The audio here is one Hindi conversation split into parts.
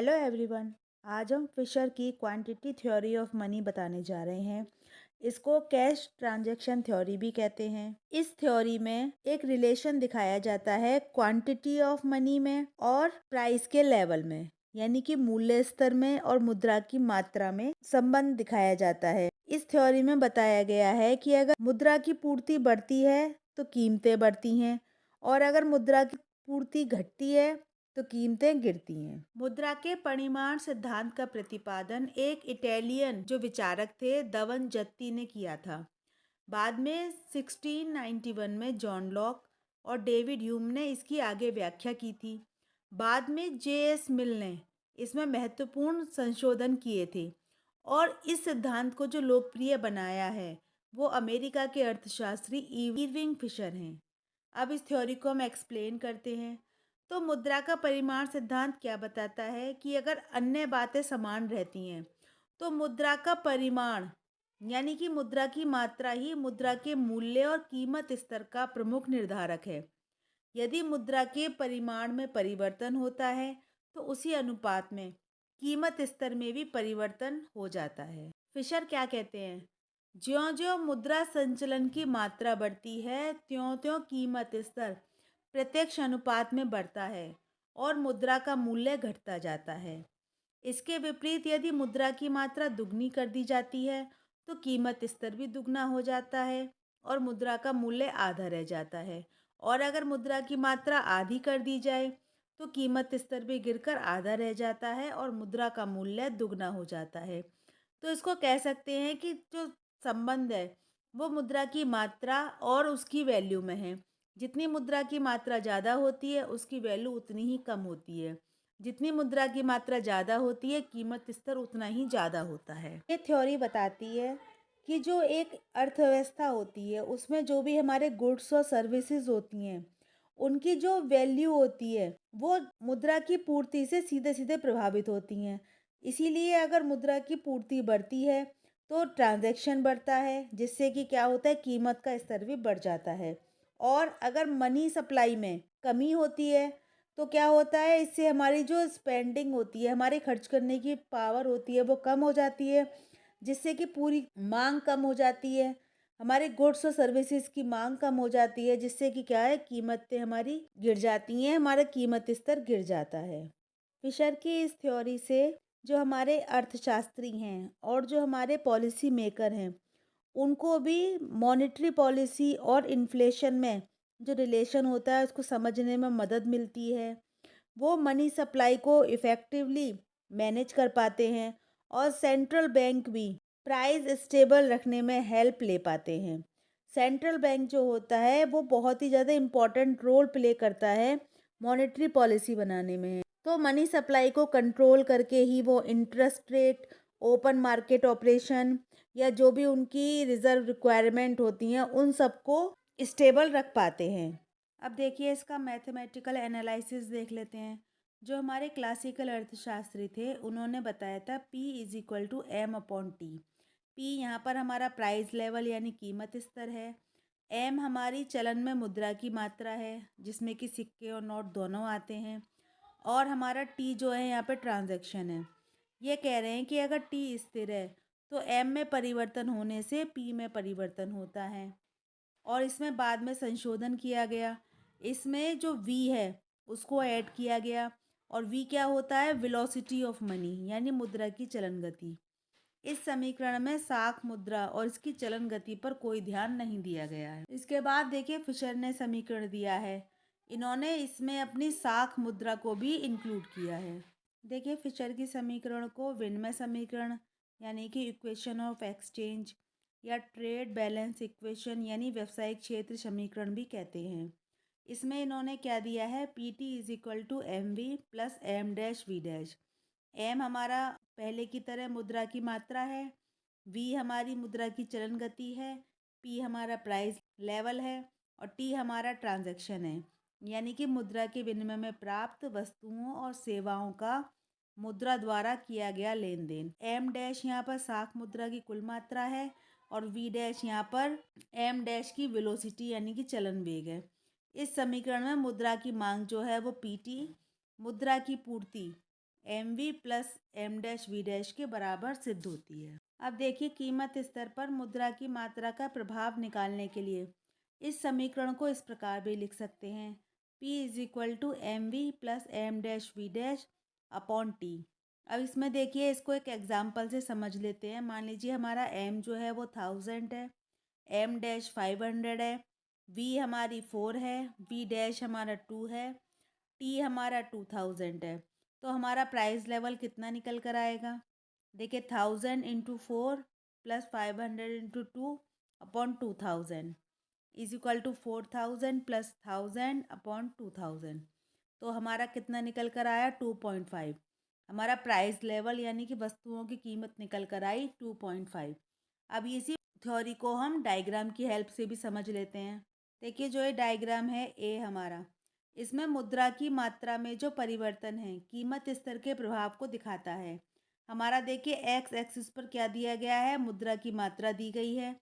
Hello everyone. आज हम फिशर की क्वांटिटी थ्योरी ऑफ मनी बताने जा रहे हैं। इसको कैश ट्रांजैक्शन थ्योरी भी कहते हैं। इस थ्योरी में एक रिलेशन दिखाया जाता है क्वांटिटी ऑफ मनी में और प्राइस के लेवल में, यानी कि मूल्य स्तर में और मुद्रा की मात्रा में संबंध दिखाया जाता है। इस थ्योरी में बताया गया है कि अगर मुद्रा की पूर्ति बढ़ती है तो कीमतें बढ़ती हैं, और अगर मुद्रा की पूर्ति घटती है तो कीमतें गिरती हैं। मुद्रा के परिमाण सिद्धांत का प्रतिपादन एक इटालियन जो विचारक थे दवन जत्ती ने किया था। बाद में 1691 में जॉन लॉक और डेविड ह्यूम ने इसकी आगे व्याख्या की थी। बाद में जे.एस. मिल ने इसमें महत्वपूर्ण संशोधन किए थे और इस सिद्धांत को जो लोकप्रिय बनाया है वो अमेरिका के अर्थशास्त्री इरविंग फिशर हैं। अब इस थ्योरी को हम एक्सप्लेन करते हैं। तो मुद्रा का परिमाण सिद्धांत क्या बताता है कि अगर अन्य बातें समान रहती हैं तो मुद्रा का परिमाण यानी कि मुद्रा की मात्रा ही मुद्रा के मूल्य और कीमत स्तर का प्रमुख निर्धारक है। यदि मुद्रा के परिमाण में परिवर्तन होता है तो उसी अनुपात में कीमत स्तर में भी परिवर्तन हो जाता है। फिशर क्या कहते हैं, ज्यों-ज्यों मुद्रा संचलन की मात्रा बढ़ती है त्यों-त्यों कीमत स्तर प्रत्यक्ष अनुपात में बढ़ता है और मुद्रा का मूल्य घटता जाता है। इसके विपरीत यदि मुद्रा की मात्रा दुगनी कर दी जाती है तो कीमत स्तर भी दुगना हो जाता है और मुद्रा का मूल्य आधा रह जाता है। और अगर मुद्रा की मात्रा आधी कर दी जाए तो कीमत स्तर भी गिरकर आधा रह जाता है और मुद्रा का मूल्य दुगना हो जाता है। तो इसको कह सकते हैं कि जो संबंध है वो मुद्रा की मात्रा और उसकी वैल्यू में है। जितनी मुद्रा की मात्रा ज़्यादा होती है उसकी वैल्यू उतनी ही कम होती है। जितनी मुद्रा की मात्रा ज़्यादा होती है कीमत स्तर उतना ही ज़्यादा होता है। ये थ्योरी बताती है कि जो एक अर्थव्यवस्था होती है उसमें जो भी हमारे गुड्स और सर्विसेज होती हैं उनकी जो वैल्यू होती है वो मुद्रा की पूर्ति से सीधे सीधे प्रभावित होती हैं। इसीलिए अगर मुद्रा की पूर्ति बढ़ती है तो ट्रांजैक्शन बढ़ता है, जिससे कि क्या होता है, कीमत का स्तर भी बढ़ जाता है। और अगर मनी सप्लाई में कमी होती है तो क्या होता है, इससे हमारी जो स्पेंडिंग होती है, हमारी खर्च करने की पावर होती है वो कम हो जाती है, जिससे कि पूरी मांग कम हो जाती है। हमारे गुड्स और सर्विसेज की मांग कम हो जाती है, जिससे कि क्या है, कीमतें हमारी गिर जाती हैं, हमारा कीमत स्तर गिर जाता है। फिशर की इस थ्योरी से जो हमारे अर्थशास्त्री हैं और जो हमारे पॉलिसी मेकर हैं उनको भी मॉनेटरी पॉलिसी और इन्फ्लेशन में जो रिलेशन होता है उसको समझने में मदद मिलती है। वो मनी सप्लाई को इफ़ेक्टिवली मैनेज कर पाते हैं और सेंट्रल बैंक भी प्राइस स्टेबल रखने में हेल्प ले पाते हैं। सेंट्रल बैंक जो होता है वो बहुत ही ज़्यादा इम्पोर्टेंट रोल प्ले करता है मॉनेटरी पॉलिसी बनाने में। तो मनी सप्लाई को कंट्रोल करके ही वो interest rate, open market operation या जो भी उनकी रिजर्व रिक्वायरमेंट होती हैं उन सबको स्टेबल रख पाते हैं। अब देखिए इसका मैथमेटिकल एनालिसिस देख लेते हैं। जो हमारे क्लासिकल अर्थशास्त्री थे उन्होंने बताया था P=M/T। पी यहाँ पर हमारा प्राइस लेवल यानी कीमत स्तर है। एम हमारी चलन में मुद्रा की मात्रा है जिसमें कि सिक्के और नोट दोनों आते हैं। और हमारा टी जो है यहाँ पे ट्रांजैक्शन है। ये कह रहे हैं कि अगर टी स्थिर है तो एम में परिवर्तन होने से पी में परिवर्तन होता है। और इसमें बाद में संशोधन किया गया, इसमें जो वी है उसको ऐड किया गया। और वी क्या होता है, वेलोसिटी ऑफ मनी यानी मुद्रा की चलन गति। इस समीकरण में साख मुद्रा और इसकी चलन गति पर कोई ध्यान नहीं दिया गया है। इसके बाद देखिए फिशर ने समीकरण दिया है, इन्होंने इसमें अपनी साख मुद्रा को भी इंक्लूड किया है। देखिए फिशर की समीकरण को विनिमय समीकरण यानी कि इक्वेशन ऑफ एक्सचेंज या ट्रेड बैलेंस इक्वेशन यानी व्यवसायिक क्षेत्र समीकरण भी कहते हैं। इसमें इन्होंने क्या दिया है, PT=MV+M-V'। एम हमारा पहले की तरह मुद्रा की मात्रा है, वी हमारी मुद्रा की चलन गति है, पी हमारा प्राइस लेवल है और टी हमारा ट्रांजैक्शन है यानी कि मुद्रा के विनिमय में प्राप्त वस्तुओं और सेवाओं का मुद्रा द्वारा किया गया लेन देन। एम डैश यहाँ पर साख मुद्रा की कुल मात्रा है और वी डैश यहाँ पर एम डैश की वेलोसिटी यानी कि चलन वेग है। इस समीकरण में मुद्रा की मांग जो है वो पीटी, मुद्रा की पूर्ति M V plus M dash V dash के बराबर सिद्ध होती है। अब देखिए कीमत स्तर पर मुद्रा की मात्रा का प्रभाव निकालने के लिए इस समीकरण को इस प्रकार भी लिख सकते हैं, P is equal to M V plus M dash V dash upon T. अब इसमें देखिए इसको एक एग्जाम्पल से समझ लेते हैं। मान लीजिए हमारा m जो है वो 1000 है, m डैश 500 है, v हमारी 4 है, v डैश हमारा 2 है, t हमारा 2000 है। तो हमारा प्राइस लेवल कितना निकल कर आएगा? देखिए 1000 into 4 plus 500 into 2 upon 2000 is equal to 4000 plus 1000 upon 2000। तो हमारा कितना निकल कर आया? 2.5। हमारा प्राइस लेवल यानी कि वस्तुओं की कीमत निकल कर आई 2.5। अब इसी थ्योरी को हम डायग्राम की हेल्प से भी समझ लेते हैं। देखिए जो ये डायग्राम है ए हमारा, इसमें मुद्रा की मात्रा में जो परिवर्तन है कीमत स्तर के प्रभाव को दिखाता है। हमारा देखिए एक्स एक्सिस पर क्या दिया गया है? मुद्रा की मात्रा दी गई है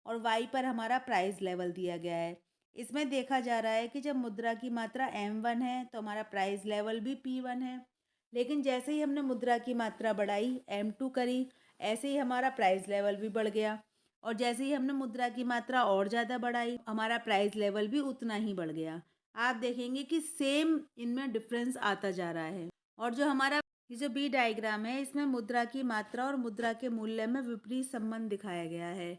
और वाई पर हमारा प्राइस लेवल दिया गया है। इसमें देखा जा रहा है कि जब मुद्रा की मात्रा m1 है तो हमारा प्राइस लेवल भी p1 है, लेकिन जैसे ही हमने मुद्रा की मात्रा बढ़ाई m2 करी, ऐसे ही हमारा प्राइस लेवल भी बढ़ गया और जैसे ही हमने मुद्रा की मात्रा और ज़्यादा बढ़ाई हमारा प्राइस लेवल भी उतना ही बढ़ गया। आप देखेंगे कि सेम इनमें डिफरेंस आता जा रहा है। और जो हमारा ये जो बी डायग्राम है इसमें मुद्रा की मात्रा और मुद्रा के मूल्य में विपरीत संबंध दिखाया गया है।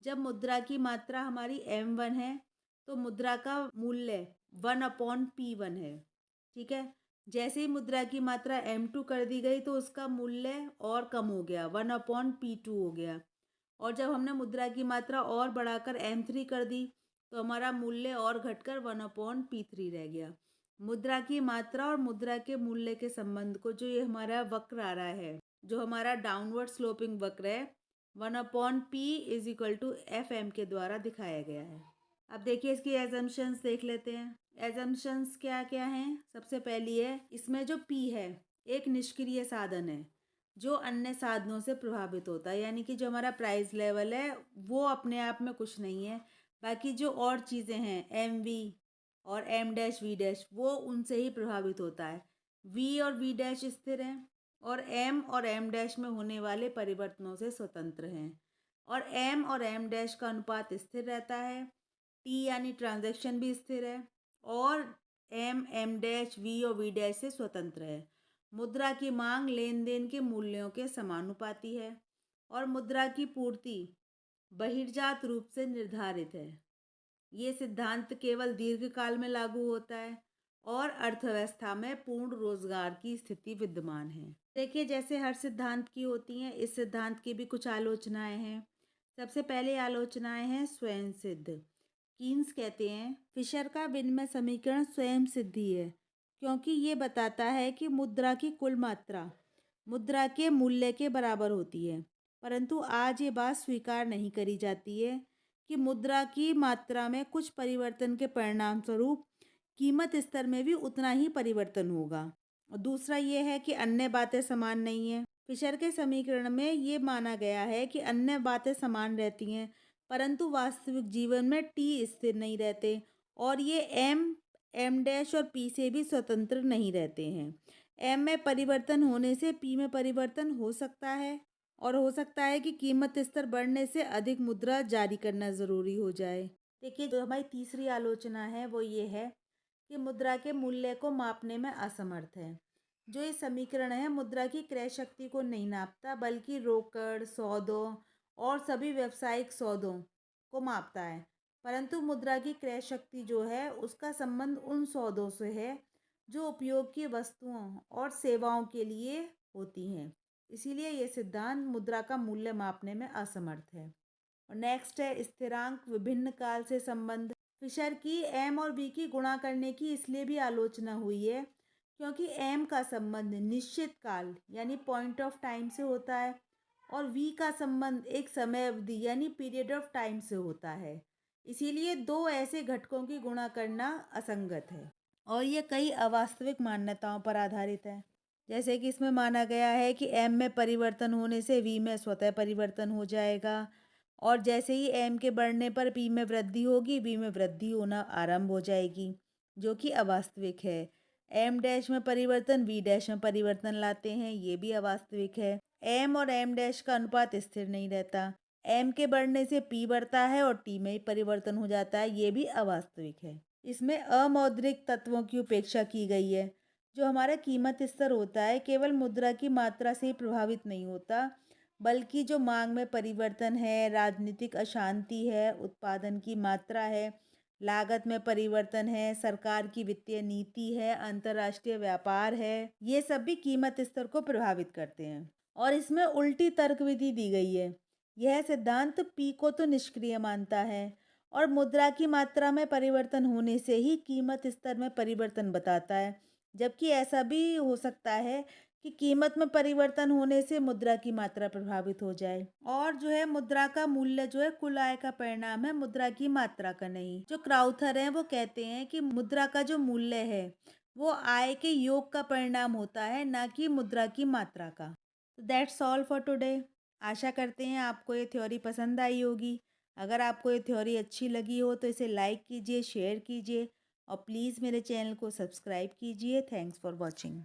जब मुद्रा की मात्रा हमारी m1 है तो मुद्रा का मूल्य 1/p1 है, ठीक है। जैसे ही मुद्रा की मात्रा m2 कर दी गई तो उसका मूल्य और कम हो गया, 1/p2 हो गया। और जब हमने मुद्रा की मात्रा और बढ़ाकर m3 कर दी तो हमारा मूल्य और घटकर 1/p3 रह गया। मुद्रा की मात्रा और मुद्रा के मूल्य के संबंध को जो ये हमारा वक्र आ रहा है, जो हमारा डाउनवर्ड स्लोपिंग वक्र है, 1/p is equal to F M के द्वारा दिखाया गया है। अब देखिए इसकी एजम्पशंस देख लेते हैं। एजम्पशंस क्या क्या हैं? सबसे पहली है इसमें जो p है एक निष्क्रिय साधन है जो अन्य साधनों से प्रभावित होता है, यानी कि जो हमारा प्राइस लेवल है वो अपने आप में कुछ नहीं है, बाकी जो और चीज़ें हैं एम वी और एम डैश वी डैश वो उनसे ही प्रभावित होता है। वी और वी डैश स्थिर हैं और एम डैश में होने वाले परिवर्तनों से स्वतंत्र हैं और एम डैश का अनुपात स्थिर रहता है। टी यानी ट्रांजैक्शन भी स्थिर है और एम डैश वी और वी डैश से स्वतंत्र है। मुद्रा की मांग लेन देन के मूल्यों के समानुपाती है और मुद्रा की पूर्ति बहिर्जात रूप से निर्धारित है। ये सिद्धांत केवल दीर्घकाल में लागू होता है और अर्थव्यवस्था में पूर्ण रोजगार की स्थिति विद्यमान है। देखिए जैसे हर सिद्धांत की होती हैं, इस सिद्धांत की भी कुछ आलोचनाएं हैं। सबसे पहले आलोचनाएं हैं स्वयं सिद्ध। कीन्स कहते हैं फिशर का विनिमय समीकरण स्वयं सिद्धि है क्योंकि ये बताता है कि मुद्रा की कुल मात्रा मुद्रा के मूल्य के बराबर होती है, परंतु आज ये बात स्वीकार नहीं करी जाती है कि मुद्रा की मात्रा में कुछ परिवर्तन के परिणाम स्वरूप कीमत स्तर में भी उतना ही परिवर्तन होगा। और दूसरा ये है कि अन्य बातें समान नहीं है। फिशर के समीकरण में ये माना गया है कि अन्य बातें समान रहती हैं, परंतु वास्तविक जीवन में टी स्थिर नहीं रहते और ये एम डैश और पी से भी स्वतंत्र नहीं रहते हैं। एम में परिवर्तन होने से पी में परिवर्तन हो सकता है और हो सकता है कि कीमत स्तर बढ़ने से अधिक मुद्रा जारी करना ज़रूरी हो जाए। देखिए जो हमारी तीसरी आलोचना है वो ये है कि मुद्रा के मूल्य को मापने में असमर्थ है। जो ये समीकरण है मुद्रा की क्रय शक्ति को नहीं नापता बल्कि रोकड़, सौदों और सभी व्यावसायिक सौदों को मापता है, परंतु मुद्रा की क्रय शक्ति जो है उसका संबंध उन सौदों से है जो उपयोग की वस्तुओं और सेवाओं के लिए होती हैं। इसीलिए ये सिद्धांत मुद्रा का मूल्य मापने में असमर्थ है। और नेक्स्ट है स्थिरांक विभिन्न काल से संबंध। फिशर की एम और बी की गुणा करने की इसलिए भी आलोचना हुई है क्योंकि एम का संबंध निश्चित काल यानी पॉइंट ऑफ टाइम से होता है और वी का संबंध एक समय अवधि यानी पीरियड ऑफ टाइम से होता है। इसीलिए दो ऐसे घटकों की गुणा करना असंगत है और ये कई अवास्तविक मान्यताओं पर आधारित है। जैसे कि इसमें माना गया है कि एम में परिवर्तन होने से वी में स्वतः परिवर्तन हो जाएगा और जैसे ही एम के बढ़ने पर पी में वृद्धि होगी वी में वृद्धि होना आरंभ हो जाएगी, जो कि अवास्तविक है। एम डैश में परिवर्तन वी डैश में परिवर्तन लाते हैं, ये भी अवास्तविक है। एम और एम डैश का अनुपात स्थिर नहीं रहता। एम के बढ़ने से पी बढ़ता है और टी में परिवर्तन हो जाता है, ये भी अवास्तविक है। इसमें अमौद्रिक तत्वों की उपेक्षा की गई है। जो हमारा कीमत स्तर होता है केवल मुद्रा की मात्रा से ही प्रभावित नहीं होता, बल्कि जो मांग में परिवर्तन है, राजनीतिक अशांति है, उत्पादन की मात्रा है, लागत में परिवर्तन है, सरकार की वित्तीय नीति है, अंतर्राष्ट्रीय व्यापार है, ये सब भी कीमत स्तर को प्रभावित करते हैं। और इसमें उल्टी तर्क विधि दी गई है। यह सिद्धांत पी को तो निष्क्रिय मानता है और मुद्रा की मात्रा में परिवर्तन होने से ही कीमत स्तर में परिवर्तन बताता है, जबकि ऐसा भी हो सकता है कि कीमत में परिवर्तन होने से मुद्रा की मात्रा प्रभावित हो जाए। और जो है मुद्रा का मूल्य जो है कुल आय का परिणाम है, मुद्रा की मात्रा का नहीं। जो क्राउथर है वो कहते हैं कि मुद्रा का जो मूल्य है वो आय के योग का परिणाम होता है, ना कि मुद्रा की मात्रा का। तो दैट्स ऑल फॉर टुडे। आशा करते हैं आपको ये थ्योरी पसंद आई होगी। अगर आपको ये थ्योरी अच्छी लगी हो तो इसे लाइक कीजिए, शेयर कीजिए और प्लीज़ मेरे चैनल को सब्सक्राइब कीजिए। Thanks for watching.